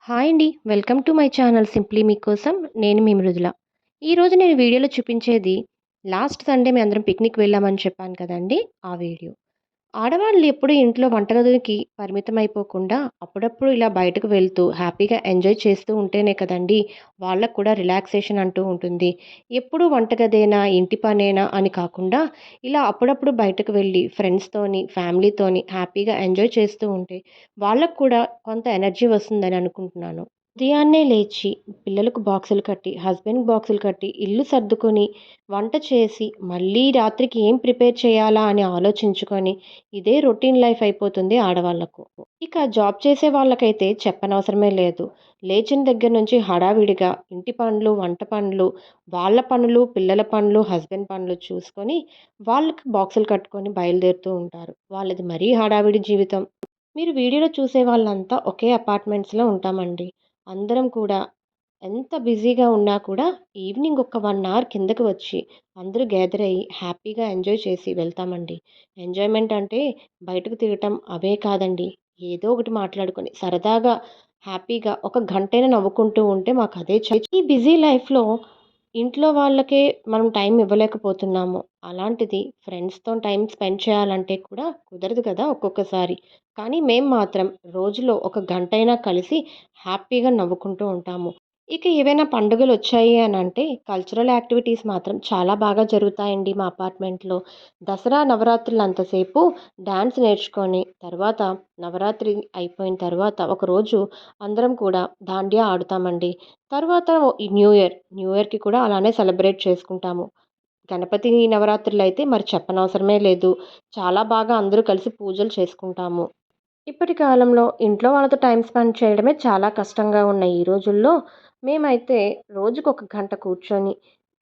Hi అండి. Welcome to my channel simply మీకోసం. నేను మీ మృదుల. ఈరోజు నేను వీడియోలో చూపించేది లాస్ట్ సండే మేమందరం పిక్నిక్ వెళ్ళామని చెప్పాను కదండీ! ఆ వీడియో. ఆడవాళ్ళు ఎప్పుడూ ఇంట్లో వంటగదికి పరిమితమైపోకుండా అప్పుడప్పుడు ఇలా బయటకు వెళ్తూ హ్యాపీగా ఎంజాయ్ చేస్తూ ఉంటేనే కదండీ! వాళ్ళకి కూడా రిలాక్సేషన్ అంటూ ఉంటుంది. ఎప్పుడూ వంటగదేనా, ఇంటి పనేనా అని కాకుండా ఇలా అప్పుడప్పుడు బయటకు వెళ్ళి ఫ్రెండ్స్‌తోని, ఫ్యామిలీతోని హ్యాపీగా ఎంజాయ్ చేస్తూ ఉంటే వాళ్ళకి కూడా కొంత ఎనర్జీ వస్తుందని అనుకుంటున్నాను. ఉదయాన్నే లేచి పిల్లలకు బాక్సులు కట్టి, హస్బెండ్‌కి బాక్సులు కట్టి, ఇల్లు సర్దుకొని, వంట చేసి, మళ్ళీ రాత్రికి ఏం ప్రిపేర్ చేయాలా అని ఆలోచించుకొని, ఇదే రొటీన్ లైఫ్ అయిపోతుంది ఆడవాళ్ళకు. ఇక జాబ్ చేసే వాళ్ళకైతే చెప్పనవసరమే లేదు. లేచిన దగ్గర నుంచి హడావిడిగా ఇంటి పనులు, వంట పనులు, వాళ్ళ పనులు, పిల్లల పనులు, హస్బెండ్ పనులు చూసుకొని, వాళ్ళకి బాక్సులు కట్టుకొని బయలుదేరుతూ ఉంటారు. వాళ్ళది మరీ హడావిడి జీవితం. మీరు వీడియోలో చూసే వాళ్ళంతా ఒకే అపార్ట్మెంట్స్‌లో ఉంటామండి. అందరం కూడా ఎంత బిజీగా ఉన్నా కూడా ఈవినింగ్ ఒక 1 అవర్ కిందకి వచ్చి అందరూ గ్యాదర్ అయ్యి హ్యాపీగా ఎంజాయ్ చేసి వెళ్తామండి. ఎంజాయ్‌మెంట్ అంటే బయటకు తిరగటం అవే కాదండి. ఏదో ఒకటి మాట్లాడుకొని సరదాగా హ్యాపీగా ఒక గంటైనా నవ్వుకుంటూ ఉంటే మాకదే ఈ బిజీ లైఫ్‌లో ఇంట్లో వాళ్ళకే మనం టైం ఇవ్వలేకపోతున్నాము. అలాంటిది ఫ్రెండ్స్‌తో టైం స్పెండ్ చేయాలంటే కూడా కుదరదు కదా ఒక్కొక్కసారి. కానీ మేము మాత్రం రోజులో ఒక గంటైనా కలిసి హ్యాపీగా నవ్వుకుంటూ ఉంటాము. ఇక ఏవైనా పండుగలొచ్చాయి అనంటే కల్చరల్ యాక్టివిటీస్ మాత్రం చాలా బాగా జరుగుతాయండి మా అపార్ట్మెంట్‌లో. దసరా, నవరాత్రులంతసేపు డాన్స్ నేర్చుకొని తర్వాత నవరాత్రి అయిపోయిన తర్వాత ఒకరోజు అందరం కూడా దాండియా ఆడుతామండి. తర్వాత ఈ న్యూ ఇయర్‌కి కూడా అలానే సెలబ్రేట్ చేసుకుంటాము. గణపతి నవరాత్రులైతే మరి చెప్పనవసరమే లేదు. చాలా బాగా అందరూ కలిసి పూజలు చేసుకుంటాము. ఇప్పటి కాలంలో ఇంట్లో వాళ్ళతో టైమ్ స్పెండ్ చేయడమే చాలా కష్టంగా ఉన్న ఈ రోజుల్లో మేమైతే రోజుకొక గంట కూర్చొని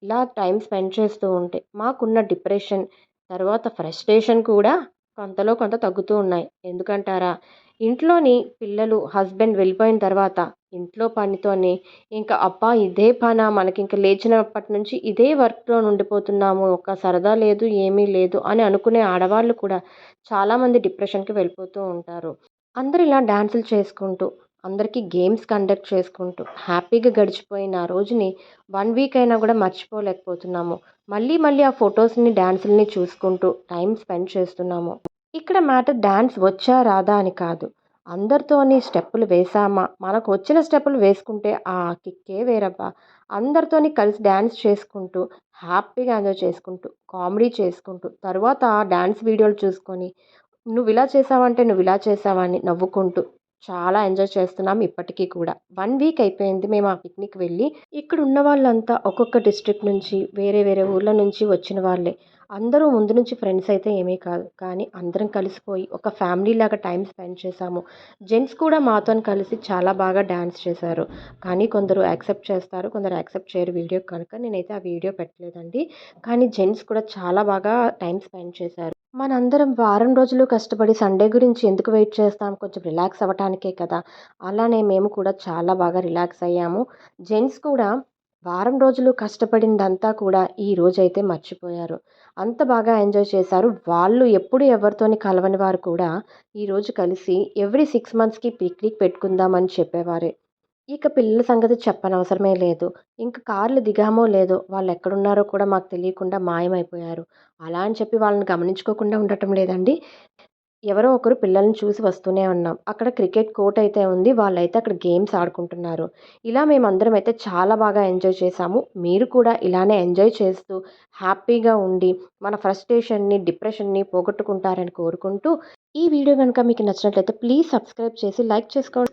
ఇలా టైమ్ స్పెండ్ చేస్తూ ఉంటే మాకున్న డిప్రెషన్, తర్వాత ఫ్రస్ట్రేషన్ కూడా కొంతలో కొంత తగ్గుతూ ఉన్నాయి. ఎందుకంటారా? ఇంట్లోని పిల్లలు, హస్బెండ్ వెళ్ళిపోయిన తర్వాత ఇంట్లో పనితోని ఇంకా అబ్బా! ఇదే పనా మనకింక లేచినప్పటి నుంచి ఇదే వర్క్‌లో ఉండిపోతున్నాము. ఒక సరదా లేదు, ఏమీ లేదు అని అనుకునే ఆడవాళ్ళు కూడా చాలామంది డిప్రెషన్‌కి వెళ్ళిపోతూ ఉంటారు. అందరూ ఇలా డాన్సులు చేసుకుంటూ, అందరికీ గేమ్స్ కండక్ట్ చేసుకుంటూ, హ్యాపీగా గడిచిపోయిన ఆ రోజుని 1 వీక్ అయినా గూడా మర్చిపోలేకపోతున్నాము. మళ్ళీ మళ్ళీ ఆ ఫోటోస్‌ని, డాన్సుల్ని చూసుకుంటూ టైమ్ స్పెండ్ చేస్తున్నాము. ఇక్కడ మ్యాటర్ డాన్స్ వచ్చా రాదా అని కాదు. అందరితోని స్టెప్పులు వేశామా, మనకు వచ్చిన స్టెప్పులు వేసుకుంటే ఆ కిక్కే వేరబ్బా! అందరితోని కలిసి డాన్స్ చేసుకుంటూ, హ్యాపీగా ఎంజాయ్ చేసుకుంటూ, కామెడీ చేసుకుంటూ, తరువాత ఆ డాన్స్ వీడియోలు చూసుకొని నువ్విలా చేసావంటే నువ్విలా చేసావా అని నవ్వుకుంటూ చాలా ఎంజాయ్ చేస్తున్నాం ఇప్పటికీ కూడా. 1 వీక్ అయిపోయింది మేము ఆ పిక్నిక్ వెళ్ళి. ఇక్కడ ఉన్న వాళ్ళంతా ఒక్కొక్క డిస్ట్రిక్ట్ నుంచి వేరే వేరే ఊర్ల నుంచి వచ్చిన వాళ్ళే. అందరూ ముందు నుంచి ఫ్రెండ్స్ అయితే ఏమీ కాదు. కానీ అందరం కలిసిపోయి ఒక ఫ్యామిలీలాగా టైమ్ స్పెండ్ చేశాము. జెంట్స్ కూడా మాతోని కలిసి చాలా బాగా డాన్స్ చేశారు. కానీ కొందరు యాక్సెప్ట్ చేస్తారు. కొందరు యాక్సెప్ట్ చేయరు వీడియో కనుక. నేనైతే ఆ వీడియో పెట్టలేదండి. కానీ జెంట్స్ కూడా చాలా బాగా టైమ్ స్పెండ్ చేశారు. మనందరం వారం రోజులు కష్టపడి సండే గురించి ఎందుకు వెయిట్ చేస్తాం? కొంచెం రిలాక్స్ అవ్వటానికే కదా! అలానే మేము కూడా చాలా బాగా రిలాక్స్ అయ్యాము. జెంట్స్ కూడా వారం రోజులు కష్టపడిందంతా కూడా ఈ రోజైతే మర్చిపోయారు. అంత బాగా ఎంజాయ్ చేశారు. వాళ్ళు ఎప్పుడు ఎవరితోని కలవని వారు కూడా ఈరోజు కలిసి ఎవ్రీ 6 మంత్స్‌కి పిక్నిక్ పెట్టుకుందాం అని చెప్పేవారే. ఇక పిల్లల సంగతి చెప్పనవసరమే లేదు. ఇంక కార్‌లో దిగామో లేదో వాళ్ళెక్కడున్నారో కూడా మాకు తెలియకుండా మాయమైపోయారు. అలా అని చెప్పి వాళ్ళని గమనించుకోకుండా ఉండటం లేదండి. ఎవరో ఒకరు పిల్లల్ని చూసి వస్తూనే ఉన్నాం. అక్కడ క్రికెట్ కోర్ట్ అయితే ఉంది. వాళ్ళైతే అక్కడ గేమ్స్ ఆడుకుంటున్నారు. ఇలా మేమందరం అయితే చాలా బాగా ఎంజాయ్ చేశాము. మీరు కూడా ఇలానే ఎంజాయ్ చేస్తూ హ్యాపీగా ఉండి మన ఫ్రస్ట్రేషన్‌ని, డిప్రెషన్‌ని పోగొట్టుకుంటారని కోరుకుంటూ ఈ వీడియో గనుక మీకు నచ్చినట్లయితే ప్లీజ్ సబ్స్క్రైబ్ చేసి లైక్ చేసుకోండి.